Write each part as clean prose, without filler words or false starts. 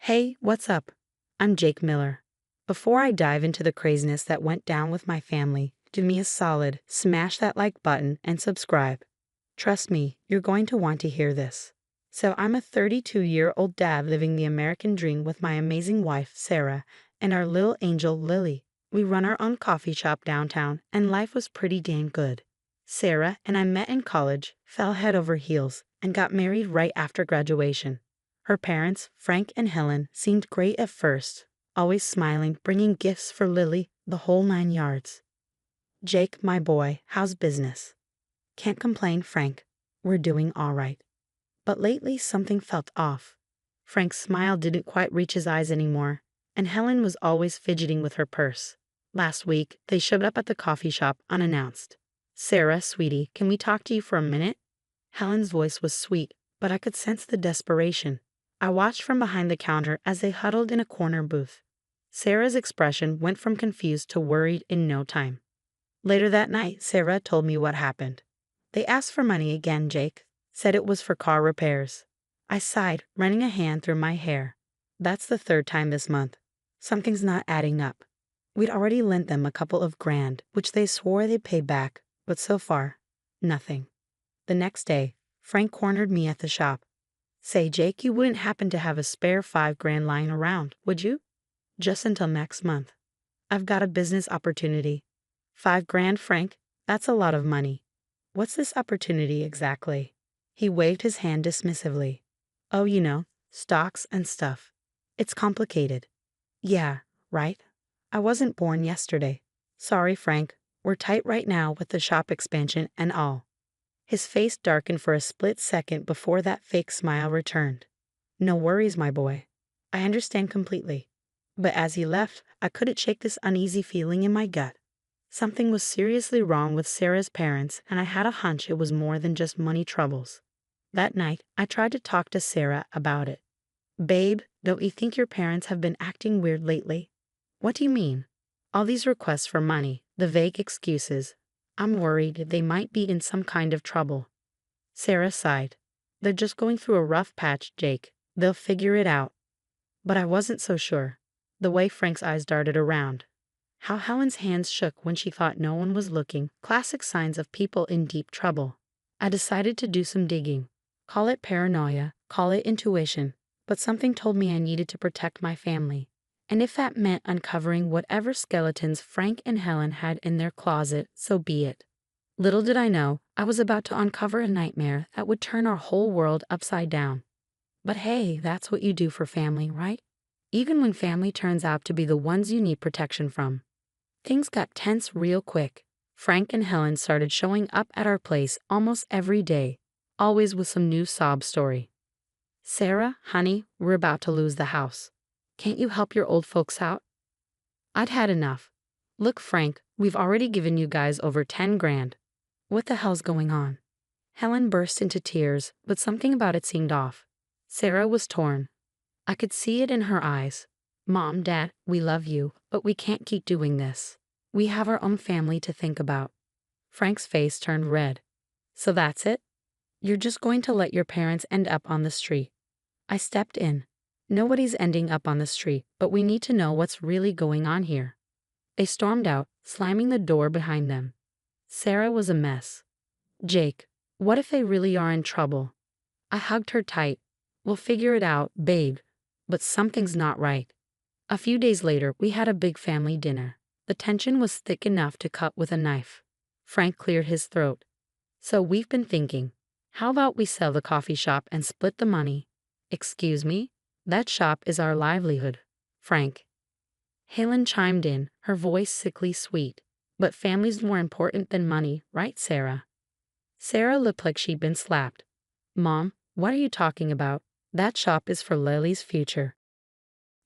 Hey, what's up? I'm Jake Miller. Before I dive into the craziness that went down with my family, do me a solid, smash that like button and subscribe. Trust me, you're going to want to hear this. So I'm a 32-year-old dad living the American dream with my amazing wife, Sarah, and our little angel, Lily. We run our own coffee shop downtown, and life was pretty dang good. Sarah and I met in college, fell head over heels, and got married right after graduation. Her parents, Frank and Helen, seemed great at first, always smiling, bringing gifts for Lily, the whole 9 yards. Jake, my boy, how's business? Can't complain, Frank. We're doing all right. But lately something felt off. Frank's smile didn't quite reach his eyes anymore, and Helen was always fidgeting with her purse. Last week, they showed up at the coffee shop unannounced. Sarah, sweetie, can we talk to you for a minute? Helen's voice was sweet, but I could sense the desperation. I watched from behind the counter as they huddled in a corner booth. Sarah's expression went from confused to worried in no time. Later that night, Sarah told me what happened. They asked for money again, Jake. Said it was for car repairs. I sighed, running a hand through my hair. That's the third time this month. Something's not adding up. We'd already lent them a couple of grand, which they swore they'd pay back, but so far, nothing. The next day, Frank cornered me at the shop. Say, Jake, you wouldn't happen to have a spare 5 grand lying around, would you? Just until next month. I've got a business opportunity. 5 grand, Frank? That's a lot of money. What's this opportunity exactly? He waved his hand dismissively. Oh, you know, stocks and stuff. It's complicated. Yeah, right? I wasn't born yesterday. Sorry, Frank. We're tight right now with the shop expansion and all. His face darkened for a split second before that fake smile returned. No worries, my boy. I understand completely. But as he left, I couldn't shake this uneasy feeling in my gut. Something was seriously wrong with Sarah's parents, and I had a hunch it was more than just money troubles. That night, I tried to talk to Sarah about it. Babe, don't you think your parents have been acting weird lately? What do you mean? All these requests for money, the vague excuses. I'm worried they might be in some kind of trouble. Sarah sighed. They're just going through a rough patch, Jake. They'll figure it out. But I wasn't so sure. The way Frank's eyes darted around. How Helen's hands shook when she thought no one was looking. Classic signs of people in deep trouble. I decided to do some digging. Call it paranoia, call it intuition, but something told me I needed to protect my family. And if that meant uncovering whatever skeletons Frank and Helen had in their closet, so be it. Little did I know, I was about to uncover a nightmare that would turn our whole world upside down. But hey, that's what you do for family, right? Even when family turns out to be the ones you need protection from. Things got tense real quick. Frank and Helen started showing up at our place almost every day, always with some new sob story. Sarah, honey, we're about to lose the house. Can't you help your old folks out? I'd had enough. Look, Frank, we've already given you guys over 10 grand. What the hell's going on? Helen burst into tears, but something about it seemed off. Sarah was torn. I could see it in her eyes. Mom, Dad, we love you, but we can't keep doing this. We have our own family to think about. Frank's face turned red. So that's it? You're just going to let your parents end up on the street. I stepped in. Nobody's ending up on the street, but we need to know what's really going on here. They stormed out, slamming the door behind them. Sarah was a mess. Jake, what if they really are in trouble? I hugged her tight. We'll figure it out, babe. But something's not right. A few days later, we had a big family dinner. The tension was thick enough to cut with a knife. Frank cleared his throat. So we've been thinking, how about we sell the coffee shop and split the money? Excuse me? That shop is our livelihood, Frank. Helen chimed in, her voice sickly sweet. But family's more important than money, right, Sarah? Sarah looked like she'd been slapped. Mom, what are you talking about? That shop is for Lily's future.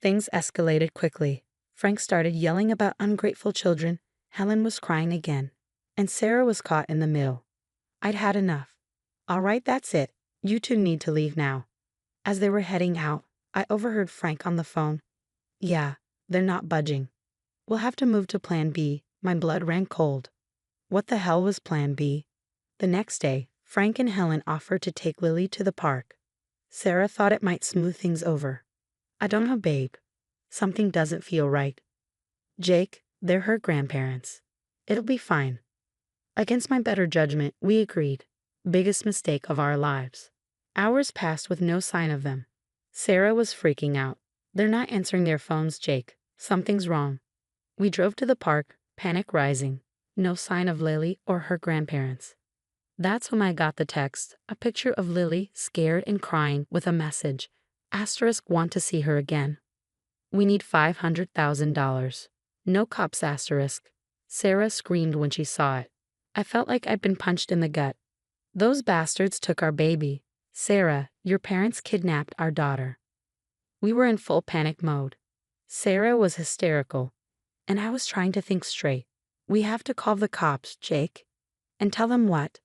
Things escalated quickly. Frank started yelling about ungrateful children. Helen was crying again. And Sarah was caught in the middle. I'd had enough. All right, that's it. You two need to leave now. As they were heading out, I overheard Frank on the phone. Yeah, they're not budging. We'll have to move to Plan B. My blood ran cold. What the hell was Plan B? The next day, Frank and Helen offered to take Lily to the park. Sarah thought it might smooth things over. I don't know, babe. Something doesn't feel right. Jake, they're her grandparents. It'll be fine. Against my better judgment, we agreed. Biggest mistake of our lives. Hours passed with no sign of them. Sarah was freaking out. They're not answering their phones, Jake. Something's wrong. We drove to the park, panic rising. No sign of Lily or her grandparents. That's when I got the text, a picture of Lily, scared and crying, with a message. Asterisk, want to see her again. We need $500,000. No cops, asterisk. Sarah screamed when she saw it. I felt like I'd been punched in the gut. Those bastards took our baby. Sarah, your parents kidnapped our daughter. We were in full panic mode. Sarah was hysterical, and I was trying to think straight. We have to call the cops, Jake. And tell them what?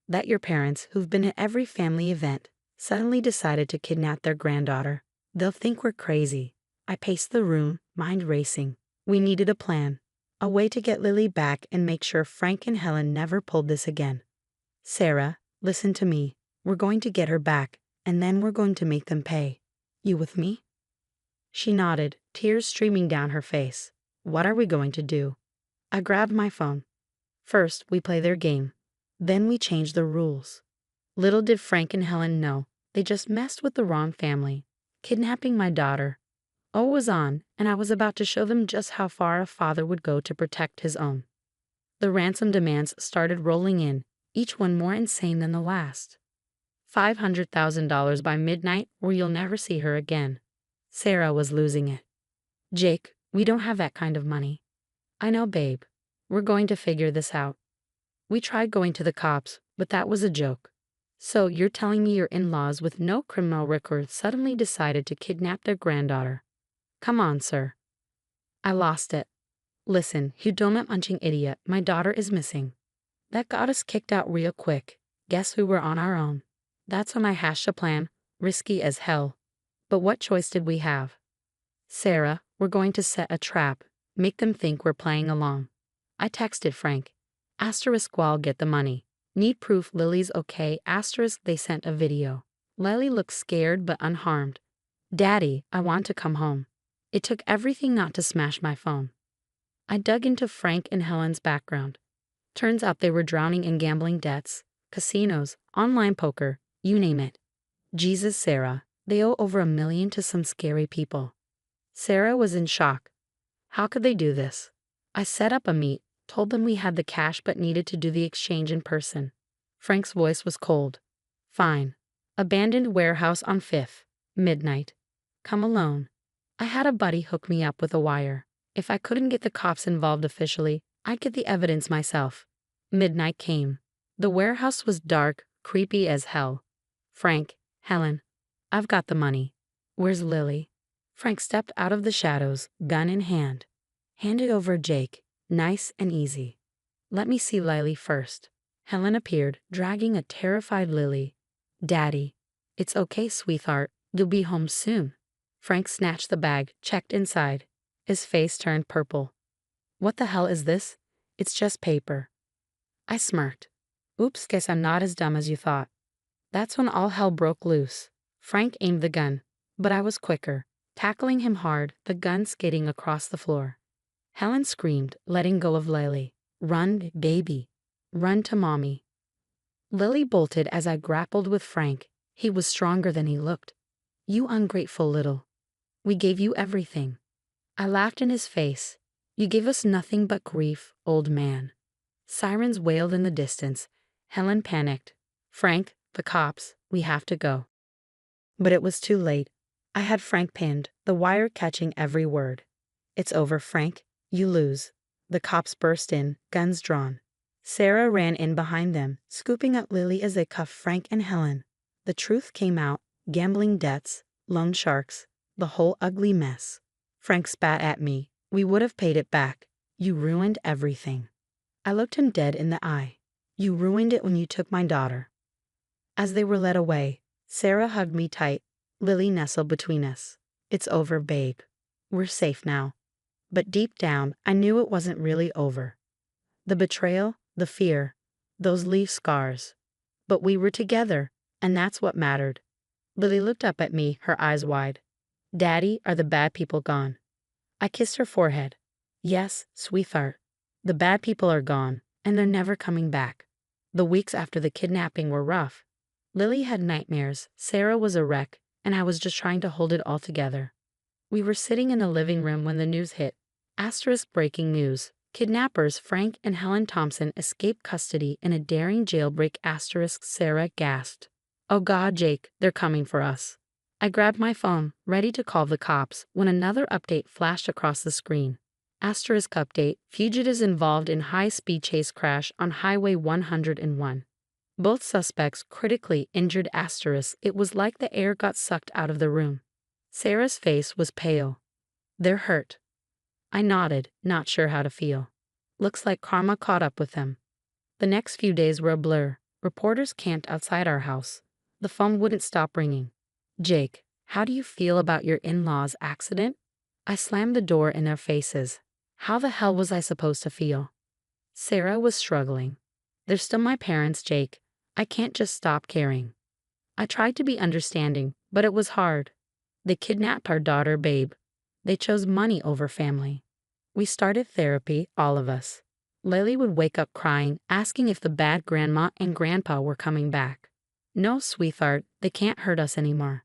That your parents, who've been at every family event, suddenly decided to kidnap their granddaughter. They'll think we're crazy. I paced the room, mind racing. We needed a plan. A way to get Lily back and make sure Frank and Helen never pulled this again. Sarah, listen to me. We're going to get her back, and then we're going to make them pay. You with me? She nodded, tears streaming down her face. What are we going to do? I grabbed my phone. First, we play their game. Then we change the rules. Little did Frank and Helen know, they just messed with the wrong family, kidnapping my daughter. O was on, and I was about to show them just how far a father would go to protect his own. The ransom demands started rolling in, each one more insane than the last. $500,000 by midnight, or you'll never see her again. Sarah was losing it. Jake, we don't have that kind of money. I know, babe. We're going to figure this out. We tried going to the cops, but that was a joke. So you're telling me your in-laws with no criminal record suddenly decided to kidnap their granddaughter? Come on, sir. I lost it. Listen, you donut-munching idiot, my daughter is missing. That got us kicked out real quick. Guess we were on our own. That's when I hashed a plan, risky as hell. But what choice did we have? Sarah, we're going to set a trap, make them think we're playing along. I texted Frank. Asterisk, while get the money. Need proof Lily's okay. Asterisk, they sent a video. Lily looked scared but unharmed. Daddy, I want to come home. It took everything not to smash my phone. I dug into Frank and Helen's background. Turns out they were drowning in gambling debts, casinos, online poker, you name it. Jesus, Sarah, they owe over $1 million to some scary people. Sarah was in shock. How could they do this? I set up a meet, told them we had the cash but needed to do the exchange in person. Frank's voice was cold. Fine. Abandoned warehouse on 5th. Midnight. Come alone. I had a buddy hook me up with a wire. If I couldn't get the cops involved officially, I'd get the evidence myself. Midnight came. The warehouse was dark, creepy as hell. Frank, Helen, I've got the money. Where's Lily? Frank stepped out of the shadows, gun in hand. Hand it over, Jake. Nice and easy. Let me see Lily first. Helen appeared, dragging a terrified Lily. Daddy. It's okay, sweetheart. You'll be home soon. Frank snatched the bag, checked inside. His face turned purple. What the hell is this? It's just paper. I smirked. Oops, guess I'm not as dumb as you thought. That's when all hell broke loose. Frank aimed the gun, but I was quicker, tackling him hard, the gun skidding across the floor. Helen screamed, letting go of Lily. Run, baby. Run to mommy. Lily bolted as I grappled with Frank. He was stronger than he looked. You ungrateful little. We gave you everything. I laughed in his face. You gave us nothing but grief, old man. Sirens wailed in the distance. Helen panicked. Frank, the cops, we have to go. But it was too late. I had Frank pinned, the wire catching every word. It's over, Frank. You lose. The cops burst in, guns drawn. Sarah ran in behind them, scooping up Lily as they cuffed Frank and Helen. The truth came out, gambling debts, loan sharks, the whole ugly mess. Frank spat at me. We would have paid it back. You ruined everything. I looked him dead in the eye. You ruined it when you took my daughter. As they were led away, Sarah hugged me tight. Lily nestled between us. It's over, babe. We're safe now. But deep down, I knew it wasn't really over. The betrayal, the fear, those leave scars. But we were together, and that's what mattered. Lily looked up at me, her eyes wide. Daddy, are the bad people gone? I kissed her forehead. Yes, sweetheart. The bad people are gone, and they're never coming back. The weeks after the kidnapping were rough. Lily had nightmares, Sarah was a wreck, and I was just trying to hold it all together. We were sitting in the living room when the news hit. Asterisk breaking news. Kidnappers Frank and Helen Thompson escaped custody in a daring jailbreak. Asterisk Sarah gasped. Oh God, Jake, they're coming for us. I grabbed my phone, ready to call the cops, when another update flashed across the screen. Asterisk update, fugitives involved in high-speed chase crash on Highway 101. Both suspects critically injured. Asterisk, it was like the air got sucked out of the room. Sarah's face was pale. They're hurt. I nodded, not sure how to feel. Looks like karma caught up with them. The next few days were a blur. Reporters camped outside our house. The phone wouldn't stop ringing. Jake, how do you feel about your in-laws' accident? I slammed the door in their faces. How the hell was I supposed to feel? Sarah was struggling. They're still my parents, Jake. I can't just stop caring. I tried to be understanding, but it was hard. They kidnapped our daughter, Babe. They chose money over family. We started therapy, all of us. Lily would wake up crying, asking if the bad grandma and grandpa were coming back. No, sweetheart, they can't hurt us anymore.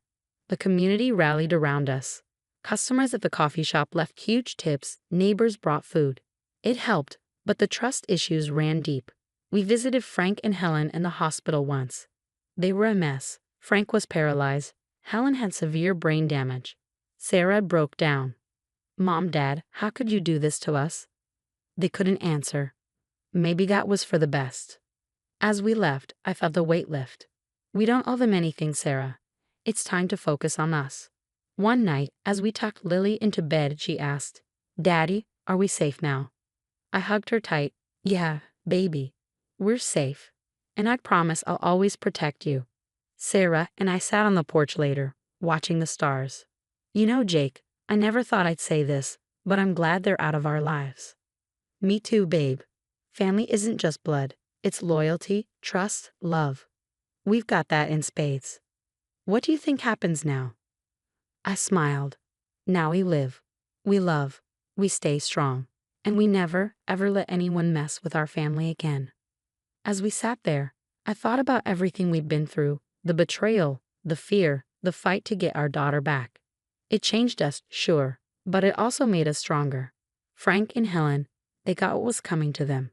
The community rallied around us. Customers at the coffee shop left huge tips, neighbors brought food. It helped, but the trust issues ran deep. We visited Frank and Helen in the hospital once. They were a mess. Frank was paralyzed. Helen had severe brain damage. Sarah broke down. Mom, Dad, how could you do this to us? They couldn't answer. Maybe that was for the best. As we left, I felt the weight lift. We don't owe them anything, Sarah. It's time to focus on us. One night, as we tucked Lily into bed, she asked, Daddy, are we safe now? I hugged her tight. Yeah, baby. We're safe. And I promise I'll always protect you. Sarah and I sat on the porch later, watching the stars. You know, Jake, I never thought I'd say this, but I'm glad they're out of our lives. Me too, babe. Family isn't just blood. It's loyalty, trust, love. We've got that in spades. What do you think happens now? I smiled. Now we live. We love. We stay strong. And we never, ever let anyone mess with our family again. As we sat there, I thought about everything we'd been through, the betrayal, the fear, the fight to get our daughter back. It changed us, sure, but it also made us stronger. Frank and Helen, they got what was coming to them.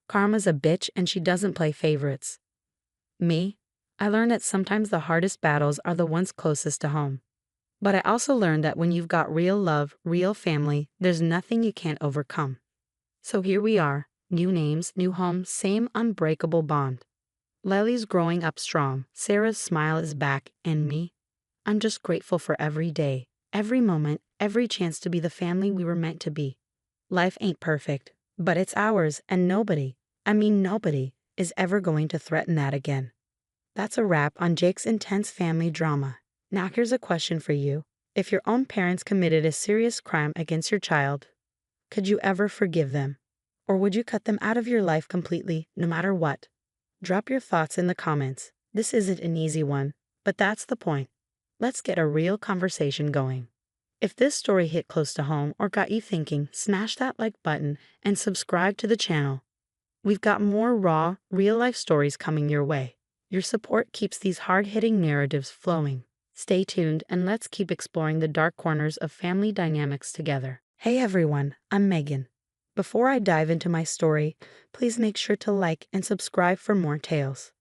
Karma's a bitch and she doesn't play favorites. Me, I learned that sometimes the hardest battles are the ones closest to home. But I also learned that when you've got real love, real family, there's nothing you can't overcome. So here we are, new names, new home, same unbreakable bond. Lily's growing up strong, Sarah's smile is back, and me? I'm just grateful for every day, every moment, every chance to be the family we were meant to be. Life ain't perfect, but it's ours, and nobody, is ever going to threaten that again. That's a wrap on Jake's intense family drama. Now here's a question for you. If your own parents committed a serious crime against your child, could you ever forgive them? Or would you cut them out of your life completely, no matter what? Drop your thoughts in the comments. This isn't an easy one, but that's the point. Let's get a real conversation going. If this story hit close to home or got you thinking, smash that like button and subscribe to the channel. We've got more raw, real-life stories coming your way. Your support keeps these hard-hitting narratives flowing. Stay tuned and let's keep exploring the dark corners of family dynamics together. Hey everyone, I'm Megan. Before I dive into my story, please make sure to like and subscribe for more tales.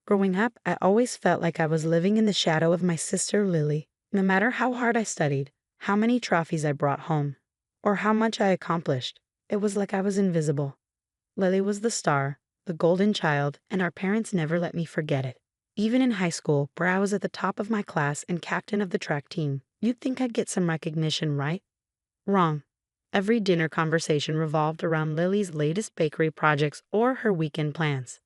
Growing up, I always felt like I was living in the shadow of my sister Lily. No matter how hard I studied, how many trophies I brought home, or how much I accomplished, it was like I was invisible. Lily was the star, the golden child, and our parents never let me forget it. Even in high school, where I was at the top of my class and captain of the track team, you'd think I'd get some recognition, right? Wrong. Every dinner conversation revolved around Lily's latest bakery projects or her weekend plans.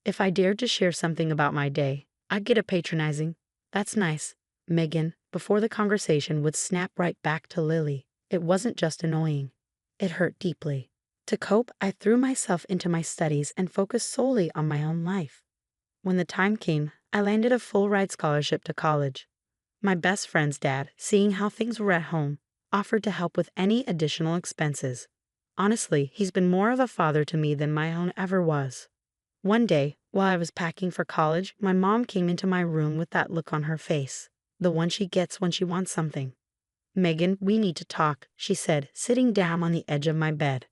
If I dared to share something about my day, I'd get a patronizing, "That's nice, Megan," before the conversation would snap right back to Lily. It wasn't just annoying. It hurt deeply. To cope, I threw myself into my studies and focused solely on my own life. When the time came, I landed a full-ride scholarship to college. My best friend's dad, seeing how things were at home, offered to help with any additional expenses. Honestly, he's been more of a father to me than my own ever was. One day, while I was packing for college, my mom came into my room with that look on her face, the one she gets when she wants something. "Megan, we need to talk," she said, sitting down on the edge of my bed.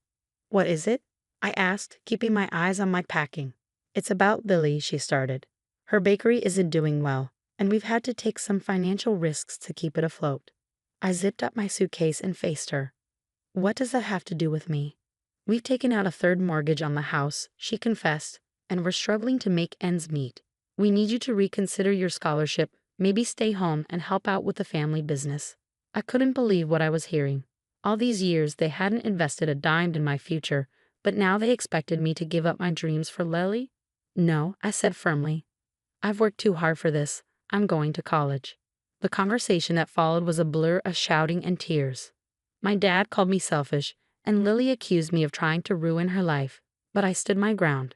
"What is it?" I asked, keeping my eyes on my packing. "It's about Lily," she started. "Her bakery isn't doing well, and we've had to take some financial risks to keep it afloat." I zipped up my suitcase and faced her. "What does that have to do with me?" "We've taken out a third mortgage on the house," she confessed, "and we're struggling to make ends meet. We need you to reconsider your scholarship, maybe stay home and help out with the family business." I couldn't believe what I was hearing. All these years they hadn't invested a dime in my future, but now they expected me to give up my dreams for Lily? "No," I said firmly. "I've worked too hard for this. I'm going to college." The conversation that followed was a blur of shouting and tears. My dad called me selfish, and Lily accused me of trying to ruin her life, but I stood my ground.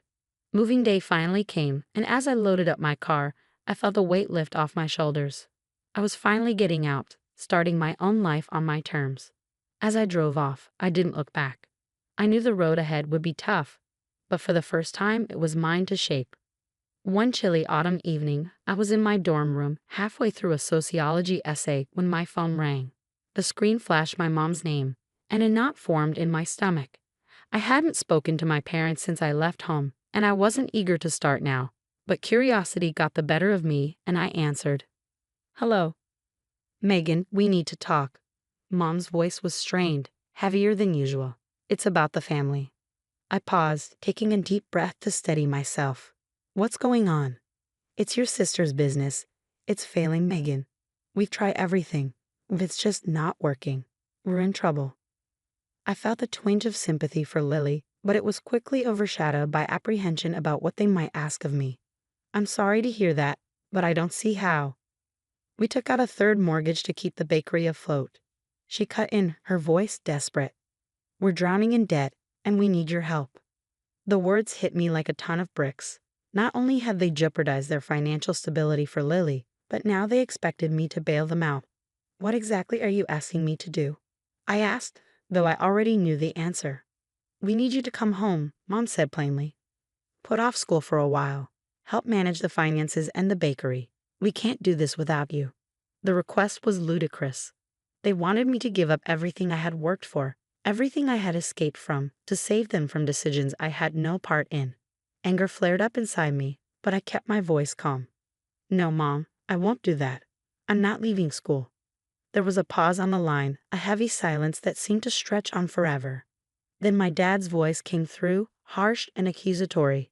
Moving day finally came, and as I loaded up my car, I felt a weight lift off my shoulders. I was finally getting out, starting my own life on my terms. As I drove off, I didn't look back. I knew the road ahead would be tough, but for the first time it was mine to shape. One chilly autumn evening, I was in my dorm room, halfway through a sociology essay when my phone rang. The screen flashed my mom's name, and a knot formed in my stomach. I hadn't spoken to my parents since I left home, and I wasn't eager to start now, but curiosity got the better of me, and I answered. "Hello." "Megan, we need to talk." Mom's voice was strained, heavier than usual. "It's about the family." I paused, taking a deep breath to steady myself. "What's going on?" "It's your sister's business. It's failing, Megan. We've tried everything. It's just not working. We're in trouble." I felt a twinge of sympathy for Lily, but it was quickly overshadowed by apprehension about what they might ask of me. "I'm sorry to hear that, but I don't see how." "We took out a third mortgage to keep the bakery afloat." She cut in, her voice desperate. "We're drowning in debt, and we need your help." The words hit me like a ton of bricks. Not only had they jeopardized their financial stability for Lily, but now they expected me to bail them out. "What exactly are you asking me to do?" I asked, though I already knew the answer. "We need you to come home," Mom said plainly. "Put off school for a while. Help manage the finances and the bakery. We can't do this without you." The request was ludicrous. They wanted me to give up everything I had worked for, everything I had escaped from, to save them from decisions I had no part in. Anger flared up inside me, but I kept my voice calm. "No, Mom, I won't do that. I'm not leaving school." There was a pause on the line, a heavy silence that seemed to stretch on forever. Then my dad's voice came through, harsh and accusatory.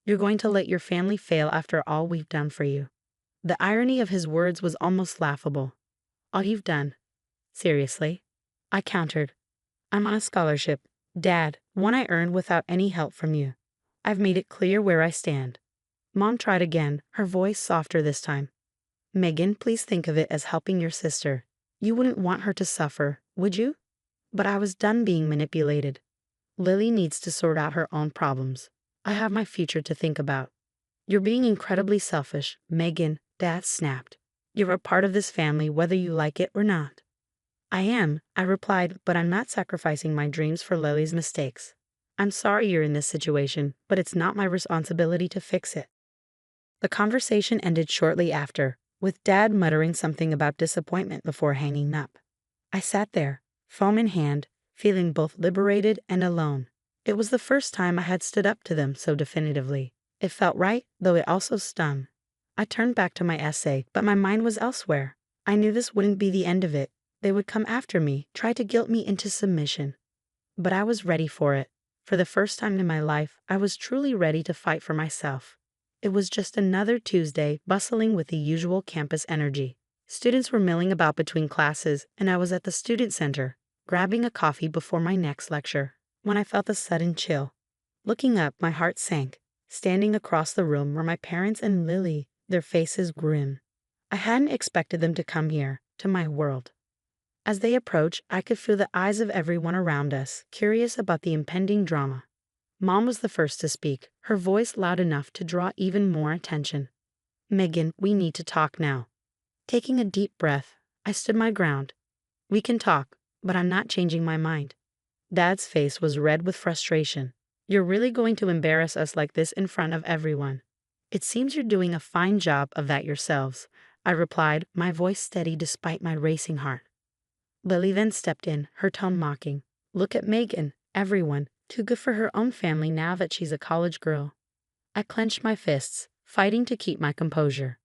"You're going to let your family fail after all we've done for you." The irony of his words was almost laughable. "All you've done? Seriously?" I countered. "I'm on a scholarship, Dad, one I earned without any help from you. I've made it clear where I stand." Mom tried again, her voice softer this time. "Megan, please think of it as helping your sister. You wouldn't want her to suffer, would you?" But I was done being manipulated. Lily needs to sort out her own problems. I have my future to think about. "You're being incredibly selfish, Megan," Dad snapped. "You're a part of this family whether you like it or not." "I am," I replied, "but I'm not sacrificing my dreams for Lily's mistakes. I'm sorry you're in this situation, but it's not my responsibility to fix it." The conversation ended shortly after, with Dad muttering something about disappointment before hanging up. I sat there, phone in hand, feeling both liberated and alone. It was the first time I had stood up to them so definitively. It felt right, though it also stung. I turned back to my essay, but my mind was elsewhere. I knew this wouldn't be the end of it. They would come after me, try to guilt me into submission. But I was ready for it. For the first time in my life, I was truly ready to fight for myself. It was just another Tuesday, bustling with the usual campus energy. Students were milling about between classes, and I was at the student center, grabbing a coffee before my next lecture, when I felt a sudden chill. Looking up, my heart sank. Standing across the room were my parents and Lily, their faces grim. I hadn't expected them to come here, to my world. As they approached, I could feel the eyes of everyone around us, curious about the impending drama. Mom was the first to speak, her voice loud enough to draw even more attention. "Megan, we need to talk now." Taking a deep breath, I stood my ground. We can talk, but I'm not changing my mind. Dad's face was red with frustration. You're really going to embarrass us like this in front of everyone? It seems you're doing a fine job of that yourselves, I replied, my voice steady despite my racing heart. Lily then stepped in, her tone mocking. Look at Megan, everyone, too good for her own family now that she's a college girl. I clenched my fists, fighting to keep my composure.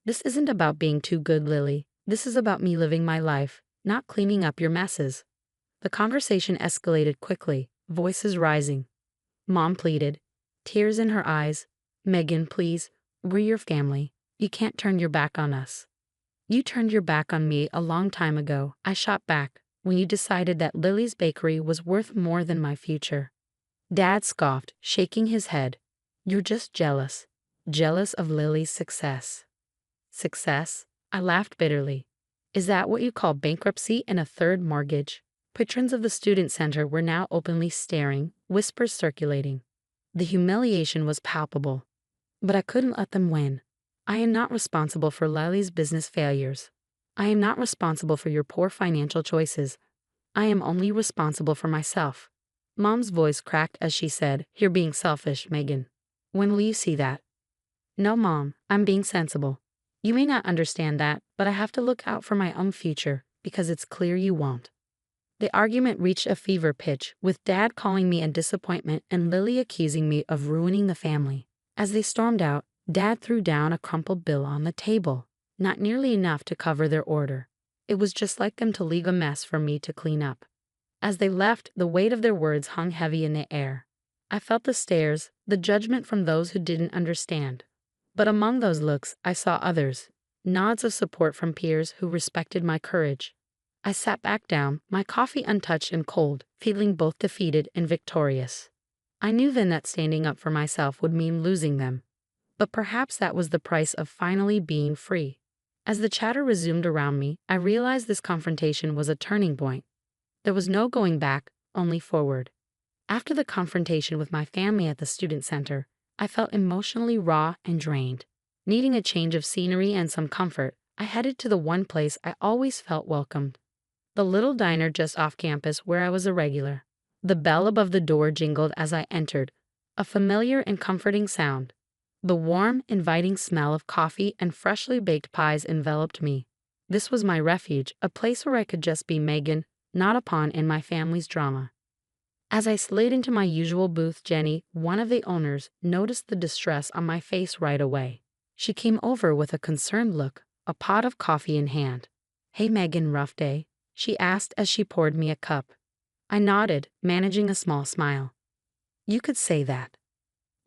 This isn't about being too good, Lily. This is about me living my life, not cleaning up your messes. The conversation escalated quickly, voices rising. Mom pleaded, tears in her eyes. Megan, please, we're your family. You can't turn your back on us. You turned your back on me a long time ago, I shot back, when you decided that Lily's bakery was worth more than my future. Dad scoffed, shaking his head. You're just jealous. Jealous of Lily's success. Success? I laughed bitterly. Is that what you call bankruptcy and a third mortgage? Patrons of the student center were now openly staring, whispers circulating. The humiliation was palpable. But I couldn't let them win. I am not responsible for Lily's business failures. I am not responsible for your poor financial choices. I am only responsible for myself. Mom's voice cracked as she said, You're being selfish, Megan. When will you see that? No, Mom, I'm being sensible. You may not understand that, but I have to look out for my own future, because it's clear you won't. The argument reached a fever pitch, with Dad calling me a disappointment and Lily accusing me of ruining the family. As they stormed out, Dad threw down a crumpled bill on the table, not nearly enough to cover their order. It was just like them to leave a mess for me to clean up. As they left, the weight of their words hung heavy in the air. I felt the stares, the judgment from those who didn't understand. But among those looks, I saw others, nods of support from peers who respected my courage. I sat back down, my coffee untouched and cold, feeling both defeated and victorious. I knew then that standing up for myself would mean losing them. But perhaps that was the price of finally being free. As the chatter resumed around me, I realized this confrontation was a turning point. There was no going back, only forward. After the confrontation with my family at the student center, I felt emotionally raw and drained. Needing a change of scenery and some comfort, I headed to the one place I always felt welcomed. The little diner just off campus where I was a regular. The bell above the door jingled as I entered, a familiar and comforting sound. The warm, inviting smell of coffee and freshly baked pies enveloped me. This was my refuge, a place where I could just be Megan, not a pawn in my family's drama. As I slid into my usual booth, Jenny, one of the owners, noticed the distress on my face right away. She came over with a concerned look, a pot of coffee in hand. Hey Megan, rough day? She asked as she poured me a cup. I nodded, managing a small smile. You could say that.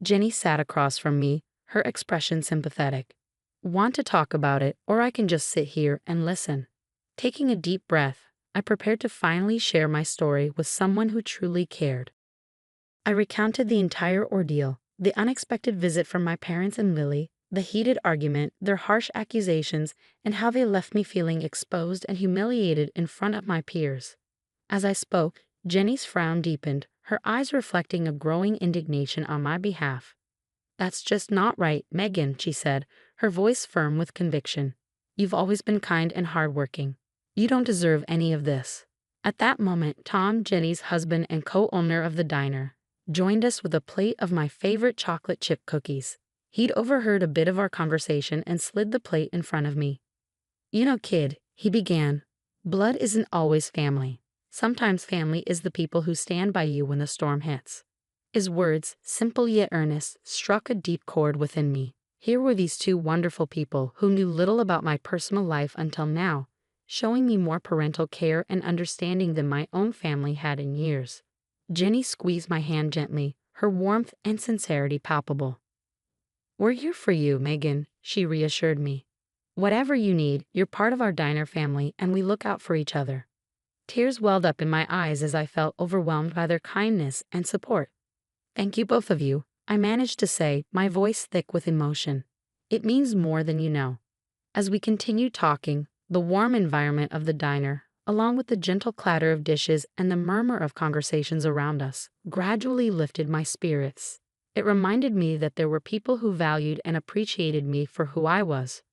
Jenny sat across from me, her expression sympathetic. Want to talk about it, or I can just sit here and listen. Taking a deep breath, I prepared to finally share my story with someone who truly cared. I recounted the entire ordeal, the unexpected visit from my parents and Lily, the heated argument, their harsh accusations, and how they left me feeling exposed and humiliated in front of my peers. As I spoke, Jenny's frown deepened, her eyes reflecting a growing indignation on my behalf. That's just not right, Megan, she said, her voice firm with conviction. You've always been kind and hardworking. You don't deserve any of this. At that moment, Tom, Jenny's husband and co-owner of the diner, joined us with a plate of my favorite chocolate chip cookies. He'd overheard a bit of our conversation and slid the plate in front of me. You know, kid, he began, blood isn't always family. Sometimes family is the people who stand by you when the storm hits. His words, simple yet earnest, struck a deep chord within me. Here were these two wonderful people who knew little about my personal life until now, showing me more parental care and understanding than my own family had in years. Jenny squeezed my hand gently, her warmth and sincerity palpable. We're here for you, Megan, she reassured me. Whatever you need, you're part of our diner family and we look out for each other. Tears welled up in my eyes as I felt overwhelmed by their kindness and support. Thank you both of you, I managed to say, my voice thick with emotion. It means more than you know. As we continued talking, the warm environment of the diner, along with the gentle clatter of dishes and the murmur of conversations around us, gradually lifted my spirits. It reminded me that there were people who valued and appreciated me for who I was.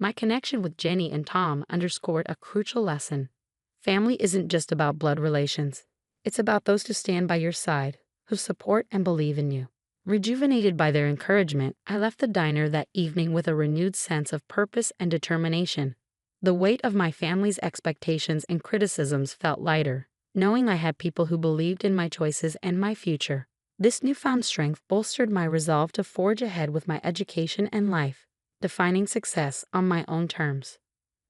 My connection with Jenny and Tom underscored a crucial lesson. Family isn't just about blood relations. It's about those who stand by your side, who support and believe in you. Rejuvenated by their encouragement, I left the diner that evening with a renewed sense of purpose and determination. The weight of my family's expectations and criticisms felt lighter, knowing I had people who believed in my choices and my future. This newfound strength bolstered my resolve to forge ahead with my education and life, defining success on my own terms.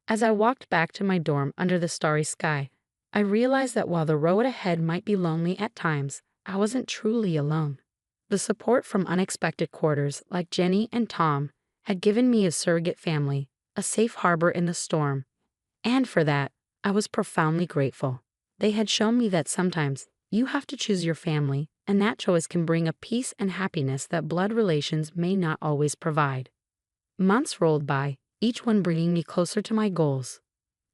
As I walked back to my dorm under the starry sky, I realized that while the road ahead might be lonely at times, I wasn't truly alone. The support from unexpected quarters like Jenny and Tom had given me a surrogate family, a safe harbor in the storm, and for that, I was profoundly grateful. They had shown me that sometimes you have to choose your family, and that choice can bring a peace and happiness that blood relations may not always provide. Months rolled by, each one bringing me closer to my goals.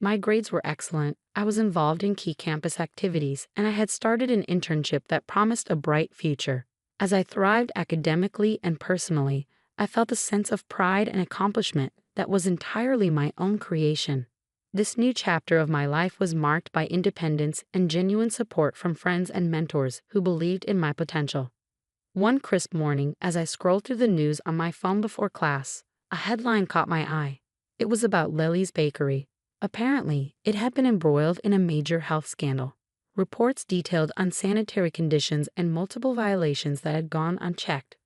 My grades were excellent, I was involved in key campus activities, and I had started an internship that promised a bright future. As I thrived academically and personally, I felt a sense of pride and accomplishment that was entirely my own creation. This new chapter of my life was marked by independence and genuine support from friends and mentors who believed in my potential. One crisp morning, as I scrolled through the news on my phone before class, a headline caught my eye. It was about Lily's Bakery. Apparently, it had been embroiled in a major health scandal. Reports detailed unsanitary conditions and multiple violations that had gone unchecked.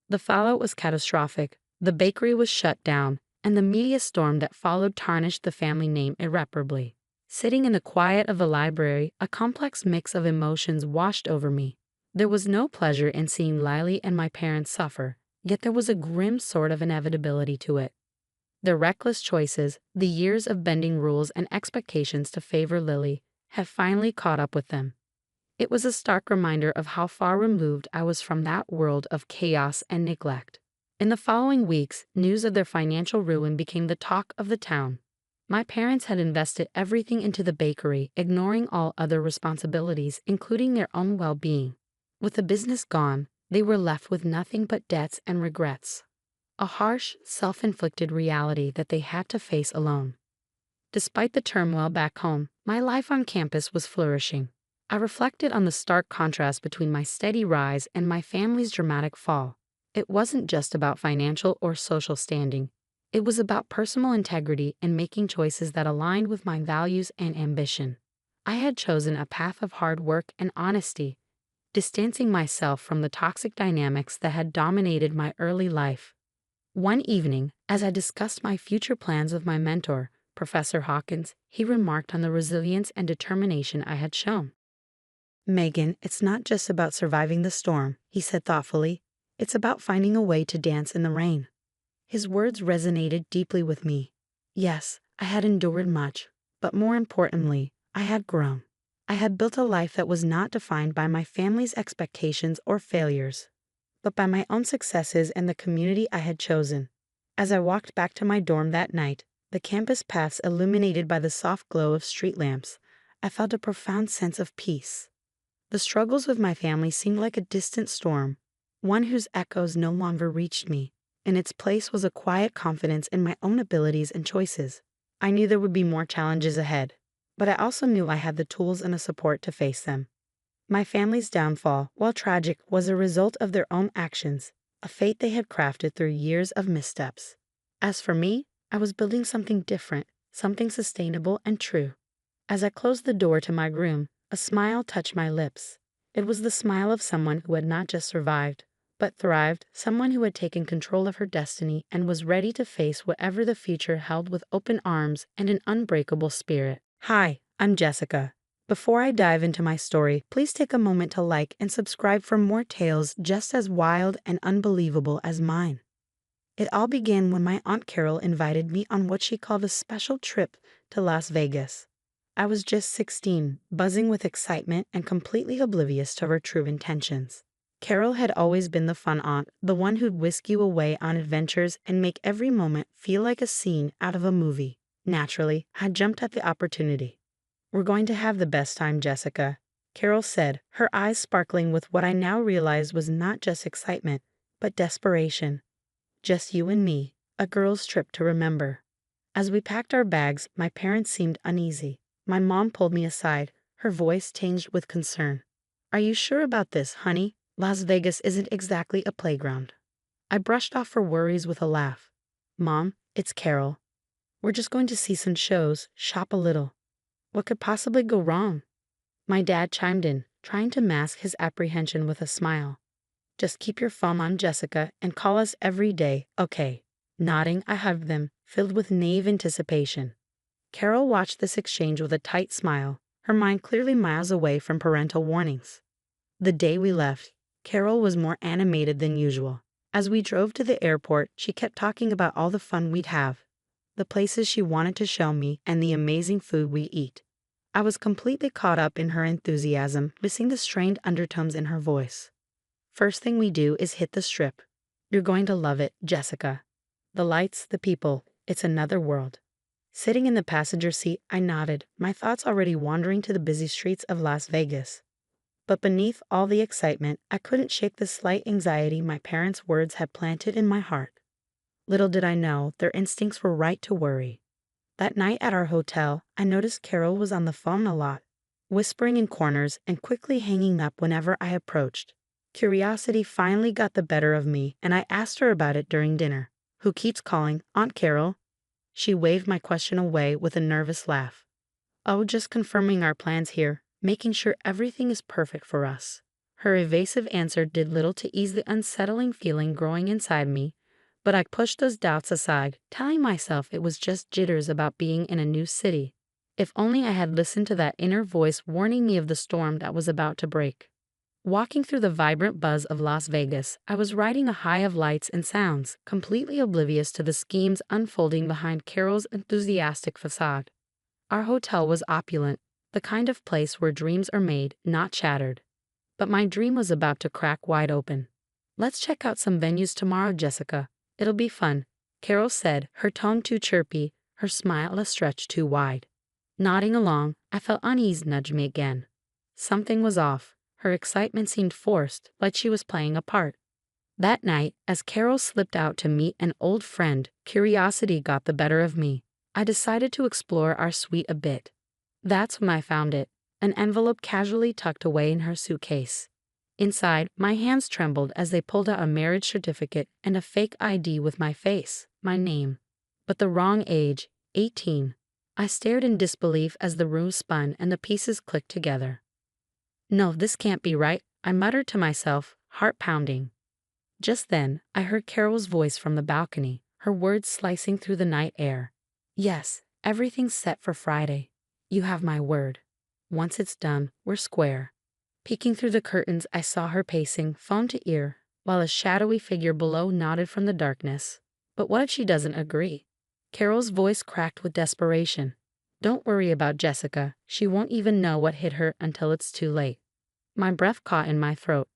The fallout was catastrophic. The bakery was shut down, and the media storm that followed tarnished the family name irreparably. Sitting in the quiet of the library, a complex mix of emotions washed over me. There was no pleasure in seeing Lily and my parents suffer, yet there was a grim sort of inevitability to it. Their reckless choices, the years of bending rules and expectations to favor Lily, had finally caught up with them. It was a stark reminder of how far removed I was from that world of chaos and neglect. In the following weeks, news of their financial ruin became the talk of the town. My parents had invested everything into the bakery, ignoring all other responsibilities, including their own well-being. With the business gone, they were left with nothing but debts and regrets. A harsh, self-inflicted reality that they had to face alone. Despite the turmoil back home, my life on campus was flourishing. I reflected on the stark contrast between my steady rise and my family's dramatic fall. It wasn't just about financial or social standing. It was about personal integrity and making choices that aligned with my values and ambition. I had chosen a path of hard work and honesty, distancing myself from the toxic dynamics that had dominated my early life. One evening, as I discussed my future plans with my mentor, Professor Hawkins, he remarked on the resilience and determination I had shown. "Megan, it's not just about surviving the storm," he said thoughtfully. "It's about finding a way to dance in the rain." His words resonated deeply with me. Yes, I had endured much, but more importantly, I had grown. I had built a life that was not defined by my family's expectations or failures, but by my own successes and the community I had chosen. As I walked back to my dorm that night, the campus paths illuminated by the soft glow of street lamps, I felt a profound sense of peace. The struggles with my family seemed like a distant storm, one whose echoes no longer reached me. In its place was a quiet confidence in my own abilities and choices. I knew there would be more challenges ahead, but I also knew I had the tools and the support to face them. My family's downfall, while tragic, was a result of their own actions, a fate they had crafted through years of missteps. As for me, I was building something different, something sustainable and true. As I closed the door to my room, a smile touched my lips. It was the smile of someone who had not just survived, but thrived, someone who had taken control of her destiny and was ready to face whatever the future held with open arms and an unbreakable spirit. Hi, I'm Jessica. Before I dive into my story, please take a moment to like and subscribe for more tales just as wild and unbelievable as mine. It all began when my Aunt Carol invited me on what she called a special trip to Las Vegas. I was just 16, buzzing with excitement and completely oblivious to her true intentions. Carol had always been the fun aunt, the one who'd whisk you away on adventures and make every moment feel like a scene out of a movie. Naturally, I jumped at the opportunity. "We're going to have the best time, Jessica," Carol said, her eyes sparkling with what I now realized was not just excitement, but desperation. "Just you and me, a girl's trip to remember." As we packed our bags, my parents seemed uneasy. My mom pulled me aside, her voice tinged with concern. "Are you sure about this, honey? Las Vegas isn't exactly a playground." I brushed off her worries with a laugh. "Mom, it's Carol. We're just going to see some shows, shop a little. What could possibly go wrong?" My dad chimed in, trying to mask his apprehension with a smile. "Just keep your phone on Jessica and call us every day, okay?" Nodding, I hugged them, filled with naive anticipation. Carol watched this exchange with a tight smile, her mind clearly miles away from parental warnings. The day we left, Carol was more animated than usual. As we drove to the airport, she kept talking about all the fun we'd have, the places she wanted to show me, and the amazing food we eat. I was completely caught up in her enthusiasm, missing the strained undertones in her voice. "First thing we do is hit the Strip. You're going to love it, Jessica. The lights, the people, it's another world." Sitting in the passenger seat, I nodded, my thoughts already wandering to the busy streets of Las Vegas. But beneath all the excitement, I couldn't shake the slight anxiety my parents' words had planted in my heart. Little did I know, their instincts were right to worry. That night at our hotel, I noticed Carol was on the phone a lot, whispering in corners and quickly hanging up whenever I approached. Curiosity finally got the better of me, and I asked her about it during dinner. "Who keeps calling? Aunt Carol?" She waved my question away with a nervous laugh. "Oh, just confirming our plans here, making sure everything is perfect for us." Her evasive answer did little to ease the unsettling feeling growing inside me, but I pushed those doubts aside, telling myself it was just jitters about being in a new city. If only I had listened to that inner voice warning me of the storm that was about to break. Walking through the vibrant buzz of Las Vegas, I was riding a high of lights and sounds, completely oblivious to the schemes unfolding behind Carol's enthusiastic facade. Our hotel was opulent, the kind of place where dreams are made, not shattered. But my dream was about to crack wide open. "Let's check out some venues tomorrow, Jessica. It'll be fun," Carol said, her tone too chirpy, her smile a stretch too wide. Nodding along, I felt unease nudge me again. Something was off. Her excitement seemed forced, like she was playing a part. That night, as Carol slipped out to meet an old friend, curiosity got the better of me. I decided to explore our suite a bit. That's when I found it, an envelope casually tucked away in her suitcase. Inside, my hands trembled as they pulled out a marriage certificate and a fake ID with my face, my name. But the wrong age, 18. I stared in disbelief as the room spun and the pieces clicked together. "No, this can't be right," I muttered to myself, heart pounding. Just then, I heard Carol's voice from the balcony, her words slicing through the night air. "Yes, everything's set for Friday. You have my word. Once it's done, we're square." Peeking through the curtains, I saw her pacing, phone to ear, while a shadowy figure below nodded from the darkness. But what if she doesn't agree? Carol's voice cracked with desperation. "Don't worry about Jessica. She won't even know what hit her until it's too late." My breath caught in my throat.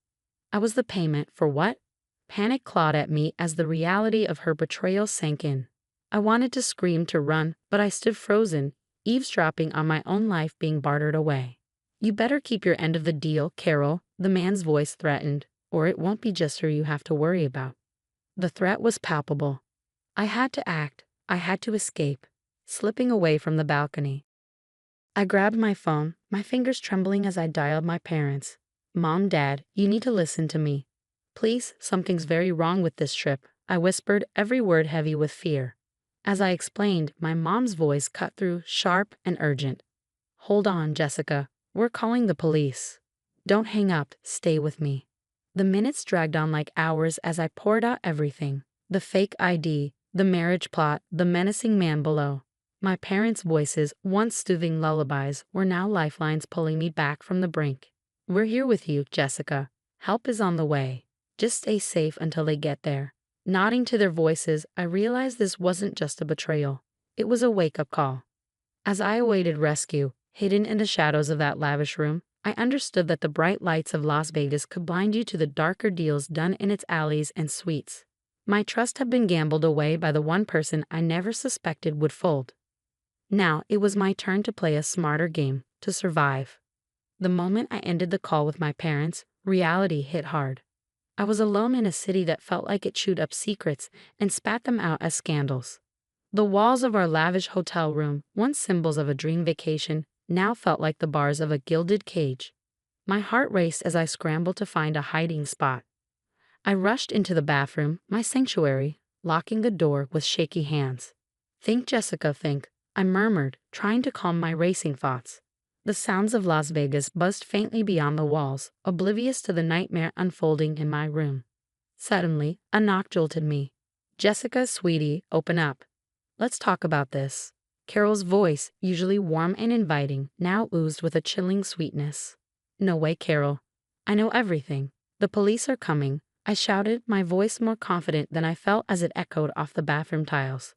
I was the payment for what? Panic clawed at me as the reality of her betrayal sank in. I wanted to scream, to run, but I stood frozen, eavesdropping on my own life being bartered away. "You better keep your end of the deal, Carol," the man's voice threatened, "or it won't be just her you have to worry about." The threat was palpable. I had to act. I had to escape, slipping away from the balcony. I grabbed my phone, my fingers trembling as I dialed my parents. "Mom, Dad, you need to listen to me. Please, something's very wrong with this trip," I whispered, every word heavy with fear. As I explained, my mom's voice cut through, sharp and urgent. "Hold on, Jessica. We're calling the police. Don't hang up, stay with me." The minutes dragged on like hours as I poured out everything. The fake ID, the marriage plot, the menacing man below. My parents' voices, once soothing lullabies, were now lifelines pulling me back from the brink. "We're here with you, Jessica. Help is on the way. Just stay safe until they get there." Nodding to their voices, I realized this wasn't just a betrayal. It was a wake-up call. As I awaited rescue, hidden in the shadows of that lavish room, I understood that the bright lights of Las Vegas could blind you to the darker deals done in its alleys and suites. My trust had been gambled away by the one person I never suspected would fold. Now it was my turn to play a smarter game, to survive. The moment I ended the call with my parents, reality hit hard. I was alone in a city that felt like it chewed up secrets and spat them out as scandals. The walls of our lavish hotel room, once symbols of a dream vacation, now felt like the bars of a gilded cage. My heart raced as I scrambled to find a hiding spot. I rushed into the bathroom, my sanctuary, locking the door with shaky hands. "Think, Jessica, think," I murmured, trying to calm my racing thoughts. The sounds of Las Vegas buzzed faintly beyond the walls, oblivious to the nightmare unfolding in my room. Suddenly, a knock jolted me. "Jessica, sweetie, open up. Let's talk about this." Carol's voice, usually warm and inviting, now oozed with a chilling sweetness. "No way, Carol. I know everything. The police are coming," I shouted, my voice more confident than I felt as it echoed off the bathroom tiles.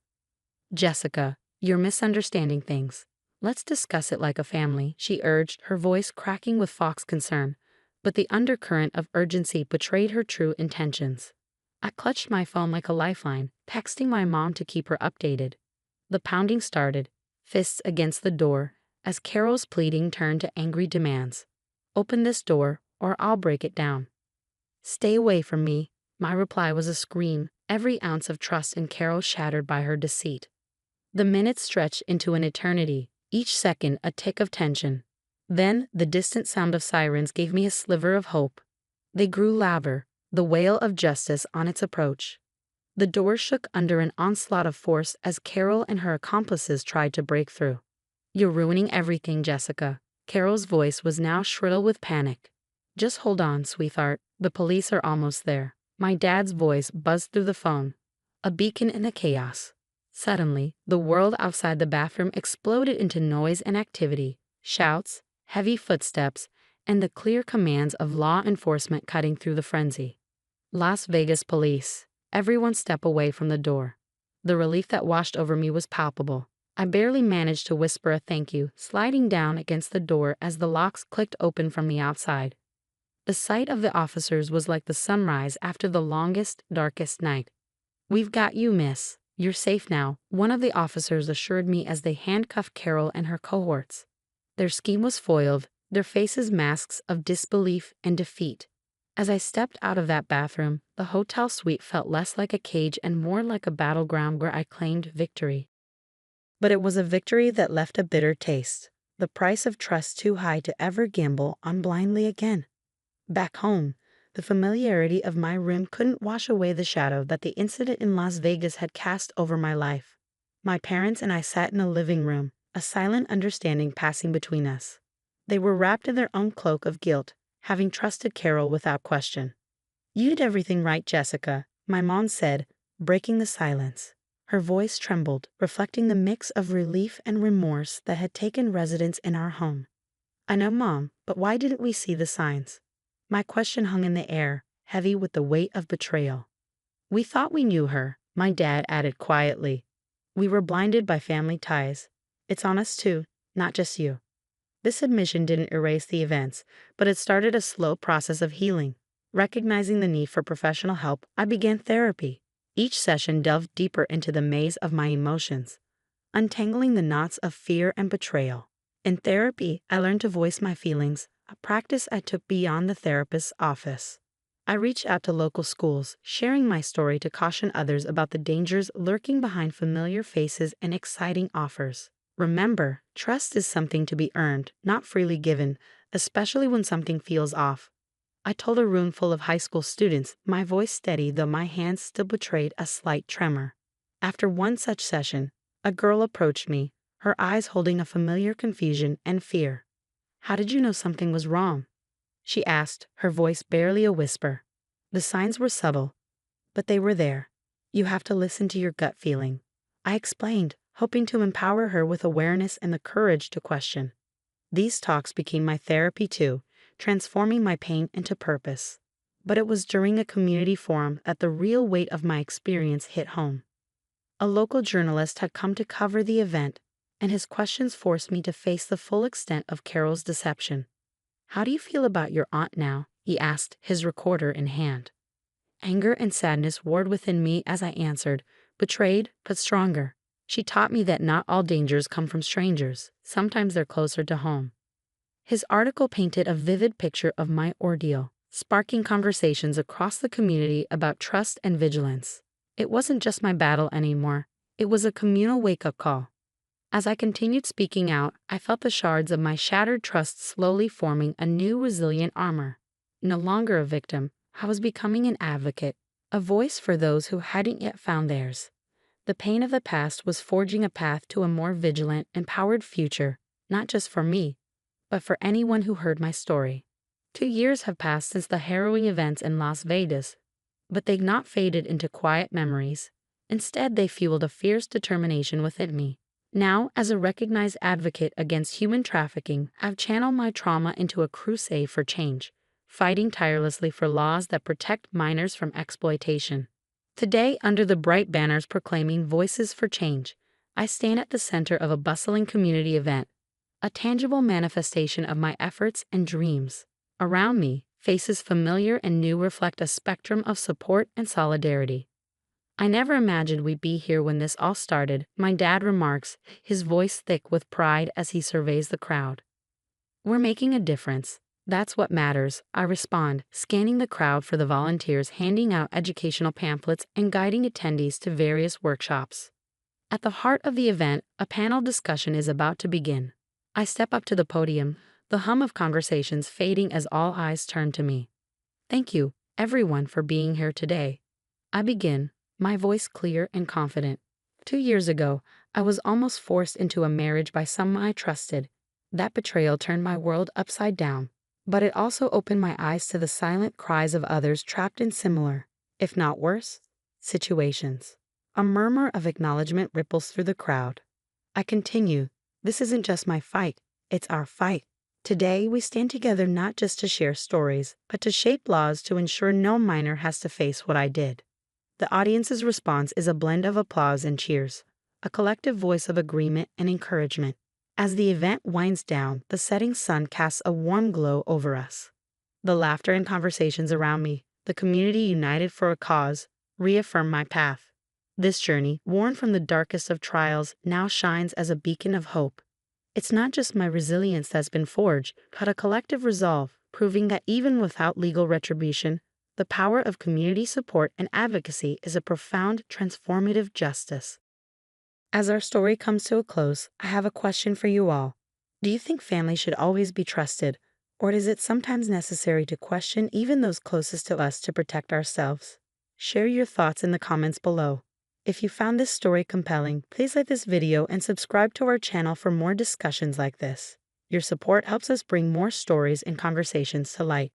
"Jessica, you're misunderstanding things. Let's discuss it like a family," she urged, her voice cracking with Fox concern, but the undercurrent of urgency betrayed her true intentions. I clutched my phone like a lifeline, texting my mom to keep her updated. The pounding started, fists against the door, as Carol's pleading turned to angry demands. "Open this door, or I'll break it down." "Stay away from me," my reply was a scream, every ounce of trust in Carol shattered by her deceit. The minutes stretched into an eternity, each second a tick of tension. Then, the distant sound of sirens gave me a sliver of hope. They grew louder, the wail of justice on its approach. The door shook under an onslaught of force as Carol and her accomplices tried to break through. "You're ruining everything, Jessica." Carol's voice was now shrill with panic. "Just hold on, sweetheart. The police are almost there." My dad's voice buzzed through the phone, a beacon in the chaos. Suddenly, the world outside the bathroom exploded into noise and activity, shouts, heavy footsteps, and the clear commands of law enforcement cutting through the frenzy. "Las Vegas police." Everyone step away from the door. The relief that washed over me was palpable. I barely managed to whisper a thank you, sliding down against the door as the locks clicked open from the outside. The sight of the officers was like the sunrise after the longest, darkest night. "We've got you, miss. You're safe now," one of the officers assured me as they handcuffed Carol and her cohorts. Their scheme was foiled, their faces masks of disbelief and defeat. As I stepped out of that bathroom, the hotel suite felt less like a cage and more like a battleground where I claimed victory. But it was a victory that left a bitter taste, the price of trust too high to ever gamble on blindly again. Back home, the familiarity of my room couldn't wash away the shadow that the incident in Las Vegas had cast over my life. My parents and I sat in a living room, a silent understanding passing between us. They were wrapped in their own cloak of guilt, having trusted Carol without question. "You did everything right, Jessica," my mom said, breaking the silence. Her voice trembled, reflecting the mix of relief and remorse that had taken residence in our home. "I know, Mom, but why didn't we see the signs?" My question hung in the air, heavy with the weight of betrayal. "We thought we knew her," my dad added quietly. "We were blinded by family ties. It's on us too, not just you." This admission didn't erase the events, but it started a slow process of healing. Recognizing the need for professional help, I began therapy. Each session delved deeper into the maze of my emotions, untangling the knots of fear and betrayal. In therapy, I learned to voice my feelings, a practice I took beyond the therapist's office. I reached out to local schools, sharing my story to caution others about the dangers lurking behind familiar faces and exciting offers. Remember, trust is something to be earned, not freely given, especially when something feels off. I told a room full of high school students, my voice steady though my hands still betrayed a slight tremor. After one such session, a girl approached me, her eyes holding a familiar confusion and fear. "How did you know something was wrong?" she asked, her voice barely a whisper. The signs were subtle, but they were there. "You have to listen to your gut feeling," I explained, hoping to empower her with awareness and the courage to question. These talks became my therapy too, transforming my pain into purpose. But it was during a community forum that the real weight of my experience hit home. A local journalist had come to cover the event, and his questions forced me to face the full extent of Carol's deception. "How do you feel about your aunt now?" he asked, his recorder in hand. Anger and sadness warred within me as I answered, betrayed but stronger. "She taught me that not all dangers come from strangers. Sometimes they're closer to home." His article painted a vivid picture of my ordeal, sparking conversations across the community about trust and vigilance. It wasn't just my battle anymore. It was a communal wake-up call. As I continued speaking out, I felt the shards of my shattered trust slowly forming a new resilient armor. No longer a victim, I was becoming an advocate, a voice for those who hadn't yet found theirs. The pain of the past was forging a path to a more vigilant, empowered future, not just for me, but for anyone who heard my story. 2 years have passed since the harrowing events in Las Vegas, but they've not faded into quiet memories. Instead, they fueled a fierce determination within me. Now, as a recognized advocate against human trafficking, I've channeled my trauma into a crusade for change, fighting tirelessly for laws that protect minors from exploitation. Today, under the bright banners proclaiming Voices for Change, I stand at the center of a bustling community event, a tangible manifestation of my efforts and dreams. Around me, faces familiar and new reflect a spectrum of support and solidarity. "I never imagined we'd be here when this all started," my dad remarks, his voice thick with pride as he surveys the crowd. "We're making a difference. That's what matters," I respond, scanning the crowd for the volunteers handing out educational pamphlets and guiding attendees to various workshops. At the heart of the event, a panel discussion is about to begin. I step up to the podium, the hum of conversations fading as all eyes turn to me. "Thank you, everyone, for being here today." I begin, my voice clear and confident. 2 years ago, I was almost forced into a marriage by someone I trusted. That betrayal turned my world upside down, but it also opened my eyes to the silent cries of others trapped in similar, if not worse, situations. A murmur of acknowledgement ripples through the crowd. I continue, "This isn't just my fight, it's our fight. Today, we stand together not just to share stories, but to shape laws to ensure no minor has to face what I did." The audience's response is a blend of applause and cheers, a collective voice of agreement and encouragement. As the event winds down, the setting sun casts a warm glow over us. The laughter and conversations around me, the community united for a cause, reaffirm my path. This journey, worn from the darkest of trials, now shines as a beacon of hope. It's not just my resilience that's been forged, but a collective resolve, proving that even without legal retribution, the power of community support and advocacy is a profound, transformative justice. As our story comes to a close, I have a question for you all. Do you think family should always be trusted, or is it sometimes necessary to question even those closest to us to protect ourselves? Share your thoughts in the comments below. If you found this story compelling, please like this video and subscribe to our channel for more discussions like this. Your support helps us bring more stories and conversations to light.